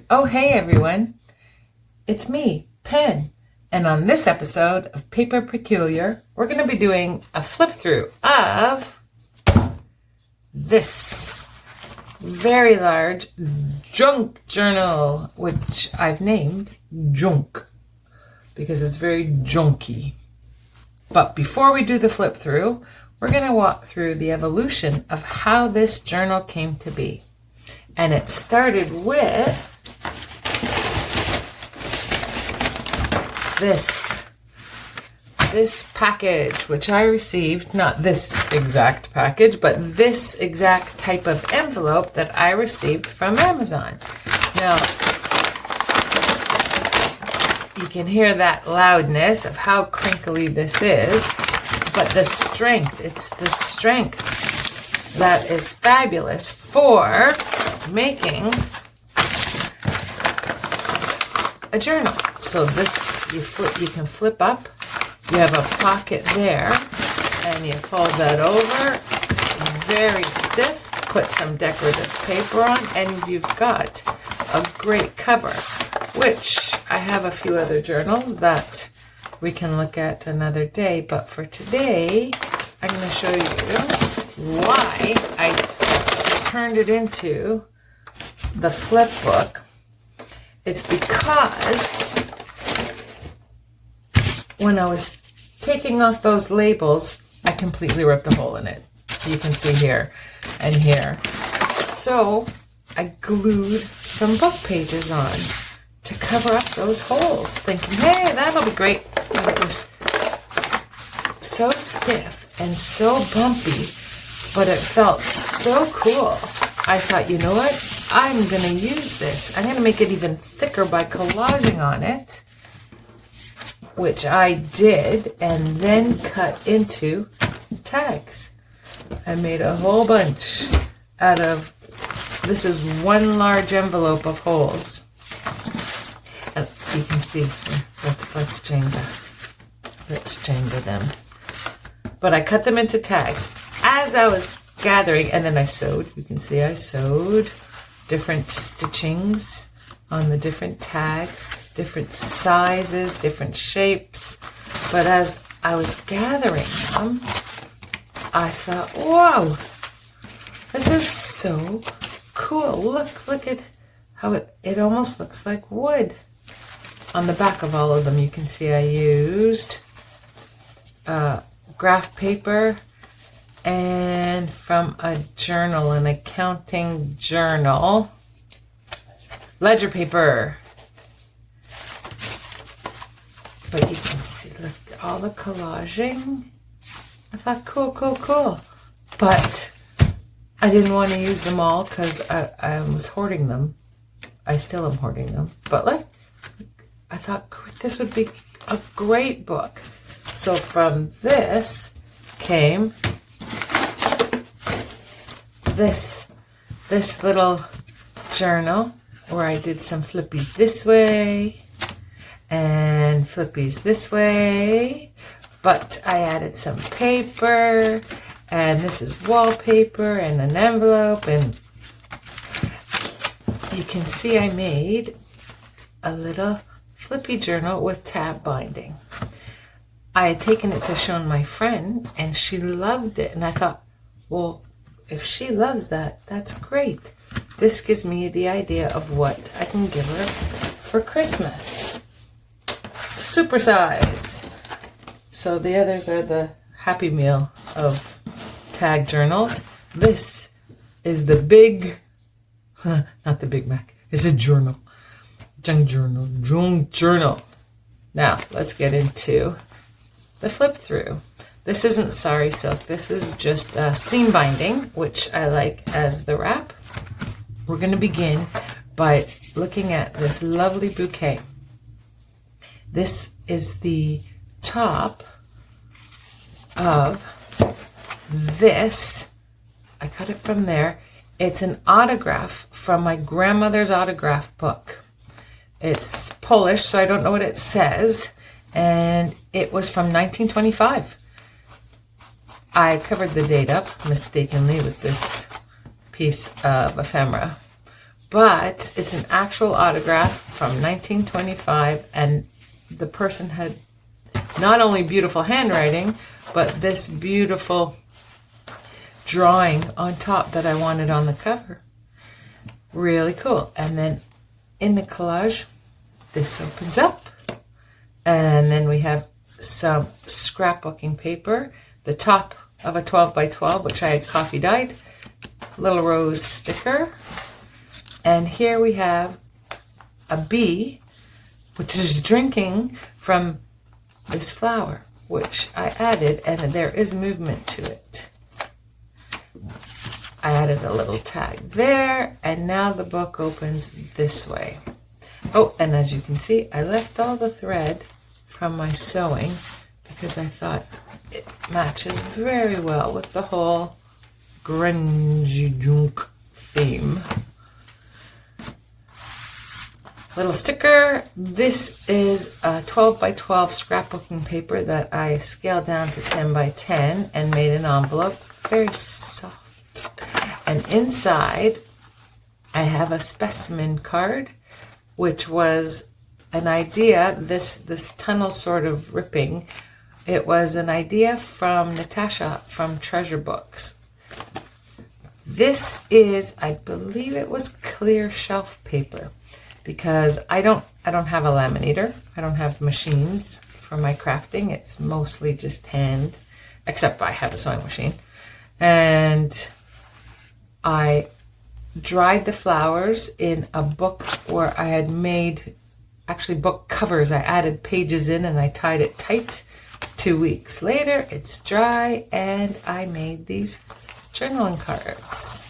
Oh, hey everyone, it's me, Pen, and on this episode of Paper Peculiar, we're going to be doing a flip through of this very large Jounk journal, which I've named Jounk because it's very junky. But before we do the flip through, we're going to walk through the evolution of how this journal came to be. And it started with this package, which I received, not this exact package, but this exact type of envelope that I received from Amazon. Now, you can hear that loudness of how crinkly this is, but the strength, it's the strength that is fabulous for making a journal. So this, you can flip up, you have a pocket there, and you fold that over, very stiff, put some decorative paper on, and you've got a great cover, which I have a few other journals that we can look at another day, but for today, I'm going to show you why I turned it into the flip book. It's because when I was taking off those labels, I completely ripped a hole in it. You can see here and here. So I glued some book pages on to cover up those holes, thinking, hey, that'll be great. But it was so stiff and so bumpy, but it felt so cool. I thought, you know what? I'm going to use this. I'm going to make it even thicker by collaging on it, which I did, and then cut into tags. I made a whole bunch out of, this is one large envelope of holes. And you can see, let's chamber them. But I cut them into tags. As I was gathering, and then I sewed, you can see I sewed different stitchings on the different tags, different sizes, different shapes. But as I was gathering them, I thought, whoa, this is so cool. Look at how it almost looks like wood. On the back of all of them, you can see I used graph paper and from a journal, an accounting journal, ledger paper. But you can see, look, all the collaging. I thought, cool. But I didn't want to use them all because I was hoarding them. I still am hoarding them. But look, I thought this would be a great book. So from this came this little journal where I did some flippies this way and flippies this way, but I added some paper, and this is wallpaper and an envelope, and you can see I made a little flippy journal with tab binding. I had taken it to show my friend, and she loved it, and I thought, well, if she loves that, that's great. This gives me the idea of what I can give her for Christmas. Super size. So the others are the Happy Meal of tag journals. This is the big, not the Big Mac, it's a journal. Jounk journal. Now, let's get into the flip through. This isn't sari silk. This is just seam binding, which I like as the wrap. We're going to begin by looking at this lovely bouquet. This is the top of this. I cut it from there. It's an autograph from my grandmother's autograph book. It's Polish, so I don't know what it says, and it was from 1925. I covered the date up mistakenly with this piece of ephemera, but it's an actual autograph from 1925, and the person had not only beautiful handwriting, but this beautiful drawing on top that I wanted on the cover. Really cool. And then in the collage, this opens up, and then we have some scrapbooking paper, the top of a 12 by 12, which I had coffee dyed, little rose sticker, and here we have a bee, which is drinking from this flower, which I added, and there is movement to it. I added a little tag there, and now the book opens this way. Oh, and as you can see, I left all the thread from my sewing because I thought it matches very well with the whole grungy Jounk theme. Little sticker. This is a 12 by 12 scrapbooking paper that I scaled down to 10 by 10 and made an envelope. Very soft. And inside I have a specimen card, which was an idea, this tunnel sort of ripping. It was an idea from Natasha from Treasure Books. This is, I believe it was clear shelf paper, because I don't have a laminator. I don't have machines for my crafting. It's mostly just hand, except I have a sewing machine. And I dried the flowers in a book where I had made actually book covers. I added pages in and I tied it tight. 2 weeks later, it's dry, and I made these journaling cards.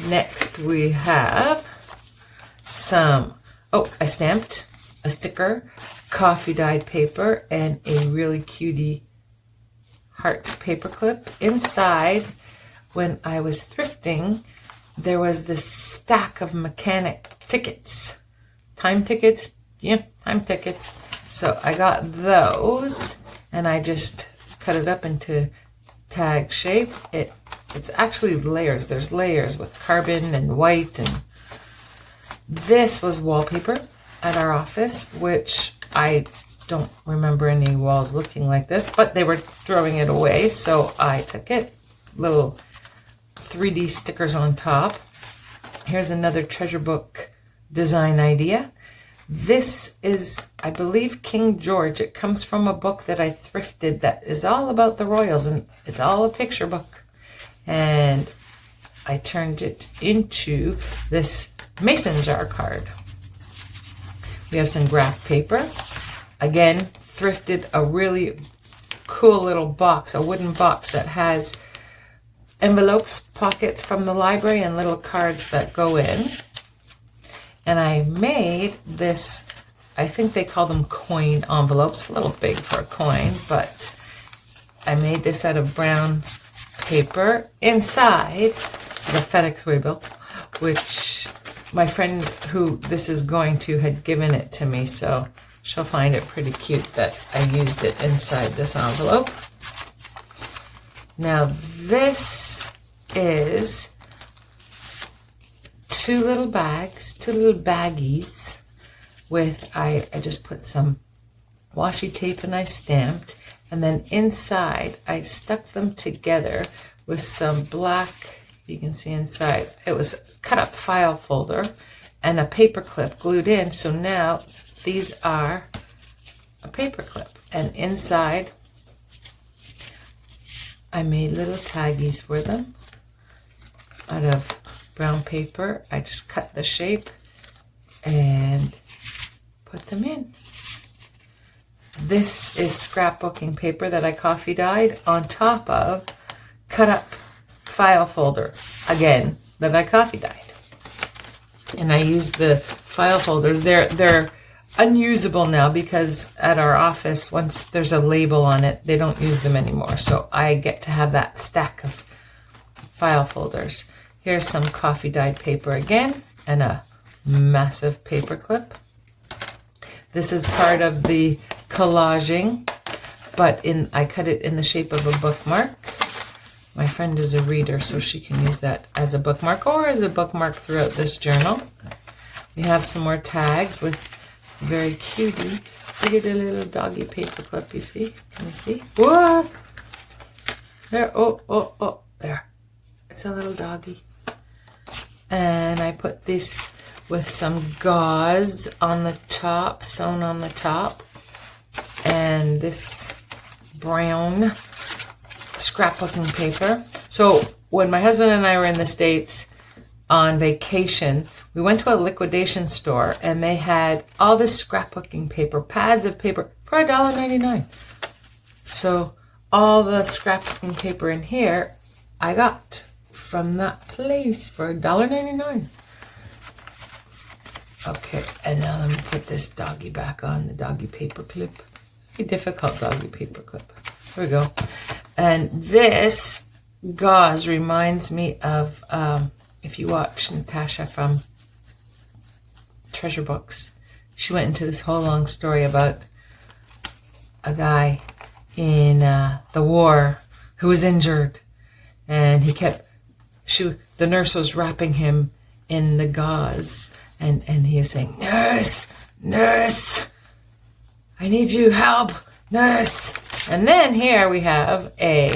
Next we have some, I stamped a sticker, coffee dyed paper, and a really cutie heart paper clip. Inside, when I was thrifting, there was this stack of mechanic tickets. Time tickets. So I got those, and I just cut it up into tag shape. It's actually layers. There's layers with carbon and white, and this was wallpaper at our office, which I don't remember any walls looking like this, but they were throwing it away, so I took it. Little 3D stickers on top. Here's another treasure book design idea. This is, I believe, King George. It comes from a book that I thrifted that is all about the royals, and it's all a picture book. And I turned it into this mason jar card. We have some graph paper. Again, thrifted a really cool little box, a wooden box that has envelopes, pockets from the library, and little cards that go in. And I made this, I think they call them coin envelopes, a little big for a coin, but I made this out of brown paper. Inside is a FedEx waybill, which my friend who this is going to had given it to me, so she'll find it pretty cute that I used it inside this envelope. Now this is two little bags, two little baggies with, I just put some washi tape and I stamped, and then inside I stuck them together with some black, you can see inside, it was cut up file folder and a paper clip glued in. So now these are a paper clip, and inside I made little taggies for them out of brown paper. I just cut the shape and put them in. This is scrapbooking paper that I coffee dyed on top of cut up file folder, again, that I coffee dyed. And I used the file folders. They're unusable now because at our office, once there's a label on it, they don't use them anymore. So I get to have that stack of file folders. Here's some coffee dyed paper again, and a massive paper clip. This is part of the collaging, but I cut it in the shape of a bookmark. My friend is a reader, so she can use that as a bookmark or as a bookmark throughout this journal. We have some more tags with very cutie. Look at the little doggy paper clip, you see? Can you see? Whoa! There, oh, there. It's a little doggy. And I put this with some gauze on the top, sewn on the top. And this brown scrapbooking paper. So when my husband and I were in the States on vacation, we went to a liquidation store and they had all this scrapbooking paper, pads of paper for $1.99. So all the scrapbooking paper in here I got from that place for $1.99. Okay, and now let me put this doggy back on, the doggy paper clip. A difficult doggy paper clip. Here we go. And this gauze reminds me of, if you watch Natasha from Treasure Books, she went into this whole long story about a guy in the war who was injured. And he kept, the nurse was wrapping him in the gauze. And he was saying, nurse, nurse, I need you help, nurse. And then here we have a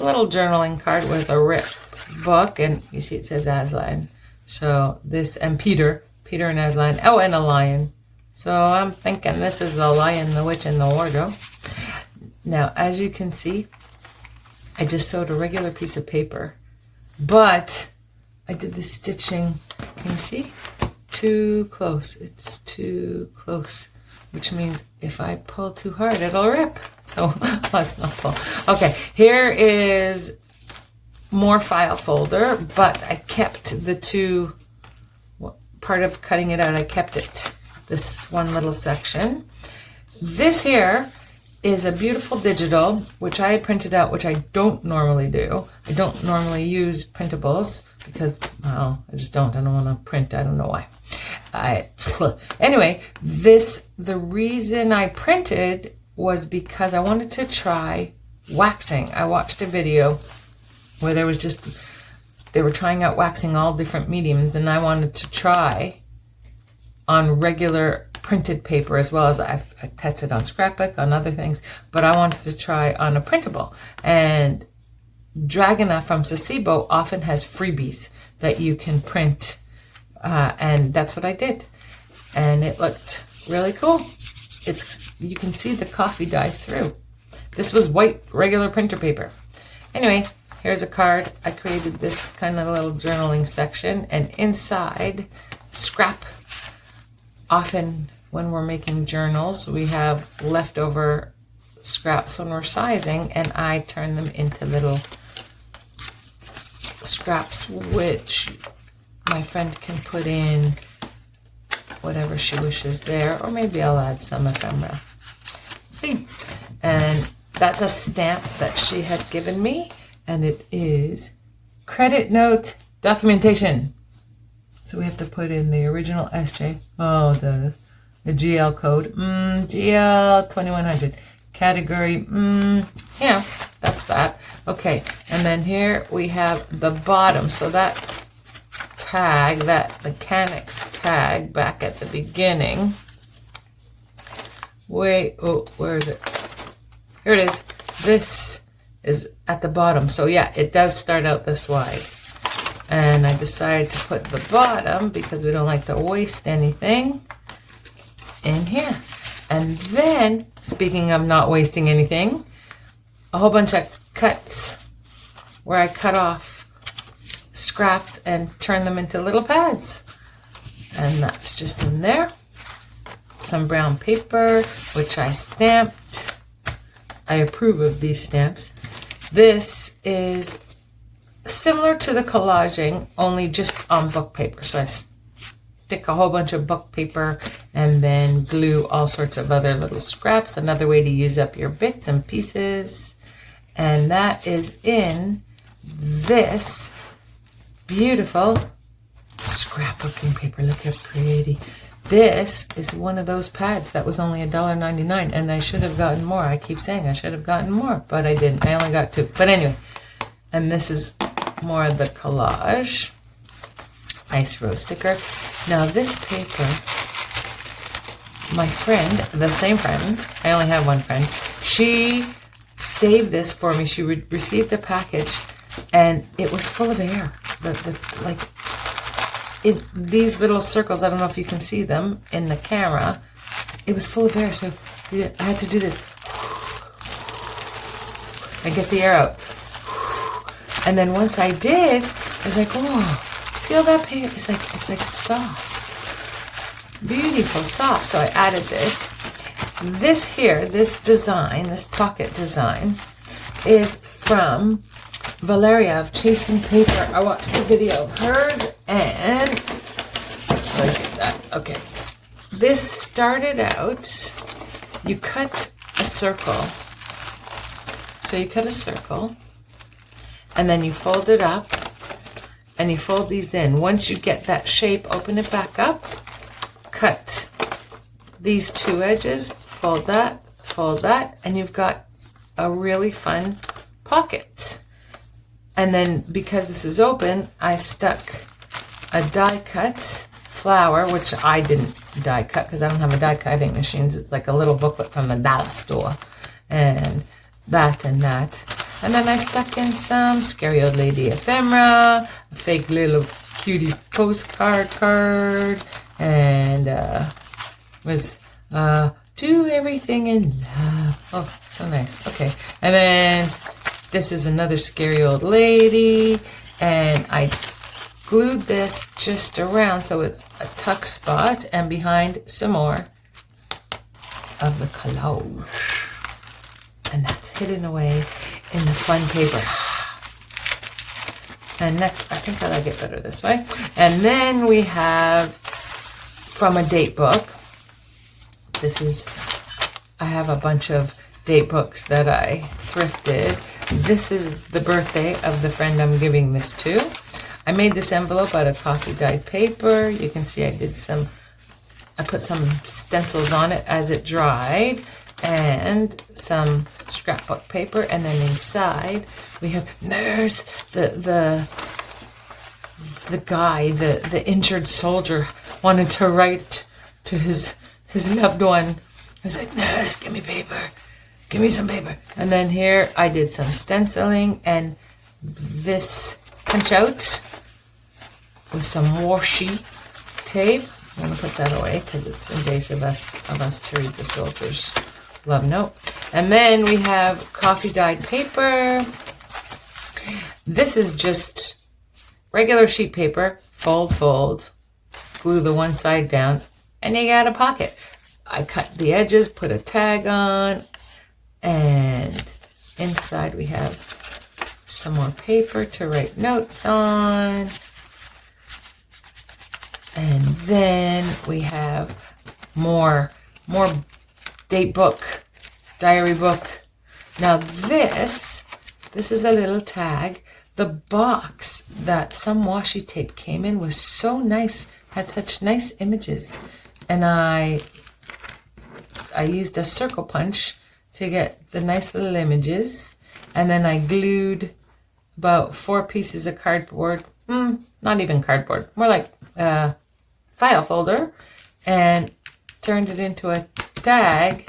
little journaling card with a ripped book. And you see it says Aslan. So this, and Peter and Aslan. Oh, and a lion. So I'm thinking this is the Lion, the Witch, and the Wardrobe. Now, as you can see, I just sewed a regular piece of paper. But I did the stitching. Can you see? Too close. It's too close. Which means if I pull too hard, it'll rip. So let's not pull. Okay, here is more file folder, but I kept the two, part of cutting it out, I kept it, this one little section. This here is a beautiful digital, which I had printed out, which I don't normally do. I don't normally use printables because, well, I just don't. I don't want to print. I don't know why. Anyway, the reason I printed was because I wanted to try waxing. I watched a video where they were trying out waxing all different mediums, and I wanted to try on regular printed paper as well as I tested on scrapbook, on other things, but I wanted to try on a printable. And Dragona from Sasebo often has freebies that you can print, and that's what I did. And it looked really cool. You can see the coffee dye through. This was white regular printer paper. Anyway, here's a card. I created this kind of little journaling section, and inside, scrap. Often when we're making journals, we have leftover scraps when we're sizing, and I turn them into little scraps, which my friend can put in whatever she wishes there, or maybe I'll add some ephemera. See, and that's a stamp that she had given me, and it is credit note documentation. So we have to put in the original SJ. Oh, the GL code. GL 2100. Category. Yeah, that's that. Okay, and then here we have the bottom. So that tag, that mechanics tag back at the beginning. Wait, oh, where is it? Here it is. This is at the bottom. So yeah, it does start out this wide. And I decided to put the bottom, because we don't like to waste anything, in here. And then, speaking of not wasting anything, a whole bunch of cuts where I cut off scraps and turn them into little pads. And that's just in there. Some brown paper, which I stamped. I approve of these stamps. This is similar to the collaging, only just on book paper. So I stick a whole bunch of book paper and then glue all sorts of other little scraps. Another way to use up your bits and pieces. And that is in this beautiful scrapbooking paper. Look how pretty. This is one of those pads that was only $1.99, and I should have gotten more. I keep saying I should have gotten more, but I didn't. I only got two. But anyway, And this is more of the collage. Nice rose sticker. Now this paper, my friend, the same friend, I only have one friend, she saved this for me. She received the package and it was full of air. These little circles, I don't know if you can see them in the camera, it was full of air, so I had to do this. I get the air out. And then once I did, I was like, oh, feel that paper? It's like soft. Beautiful, soft. So I added this. This here, this design, this pocket design, is from Valeria of Chasing Paper. I watched a video of hers and like that. Okay. This started out, you cut a circle. So you cut a circle and then you fold it up and you fold these in. Once you get that shape, open it back up, cut these two edges, fold that, and you've got a really fun pocket. And then because this is open, I stuck a die cut flower, which I didn't die cut because I don't have a die cutting machines. It's like a little booklet from the dollar store. And that and that. And then I stuck in some Scary Old Lady ephemera, a fake little cutie postcard card, and do everything in love. Oh, so nice. Okay. And then this is another Scary Old Lady, and I glued this just around so it's a tuck spot, and behind some more of the collage. And that's hidden away in the fun paper. And next, I think I like it better this way. And then we have from a date book. This is, I have a bunch of date books that I thrifted. This is the birthday of the friend I'm giving this to. I made this envelope out of coffee dyed paper. You can see I put some stencils on it as it dried, and some scrapbook paper, and then inside we have Nurse, the guy, the injured soldier wanted to write to his loved one. I was like, Nurse, give me paper, give me some paper. And then here I did some stenciling and this punch out with some washi tape. I'm going to put that away because it's invasive of us to read the soldier's love note. And then we have coffee dyed paper. This is just regular sheet paper, fold, glue the one side down, and you got a pocket. I cut the edges, put a tag on, and inside we have some more paper to write notes on. And then we have more date book, diary book. Now this is a little tag. The box that some washi tape came in was so nice, had such nice images. And I used a circle punch to get the nice little images. And then I glued about 4 pieces of cardboard, not even cardboard, more like file folder, and turned it into a tag.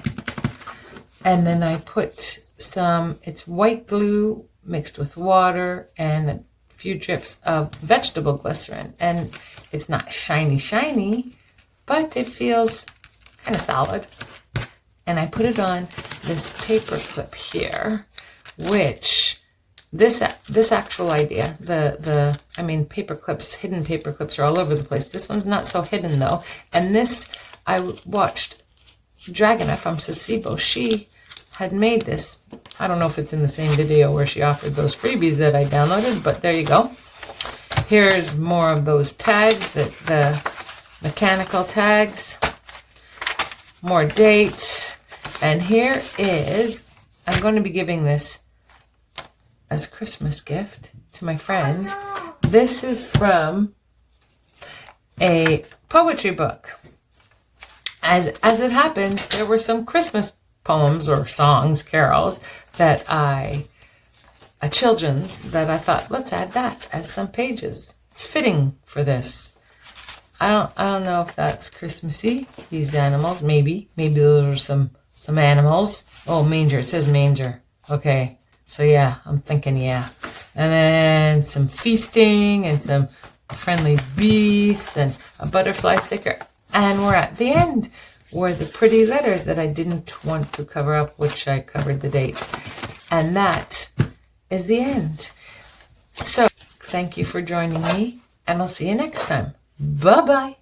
And then I put it's white glue mixed with water and a few drips of vegetable glycerin. And it's not shiny, but it feels kind of solid. And I put it on this paper clip here, which this actual idea, paper clips, hidden paper clips are all over the place. This one's not so hidden though. And this, I watched Dragona from Sasebo. She had made this. I don't know if it's in the same video where she offered those freebies that I downloaded, but there you go. Here's more of those tags, the mechanical tags, more date. And here is, I'm going to be giving this as a Christmas gift to my friend. This is from a poetry book. As it happens, there were some Christmas poems or songs, carols, that I a children's that I thought, let's add that as some pages. It's fitting for this. I don't know if that's Christmassy, these animals. Maybe those are some animals. Oh, manger. It says manger. Okay. So yeah, I'm thinking yeah. And then some feasting and some friendly beasts and a butterfly sticker. And we're at the end where the pretty letters that I didn't want to cover up, which I covered the date. And that is the end. So thank you for joining me, and I'll see you next time. Bye-bye.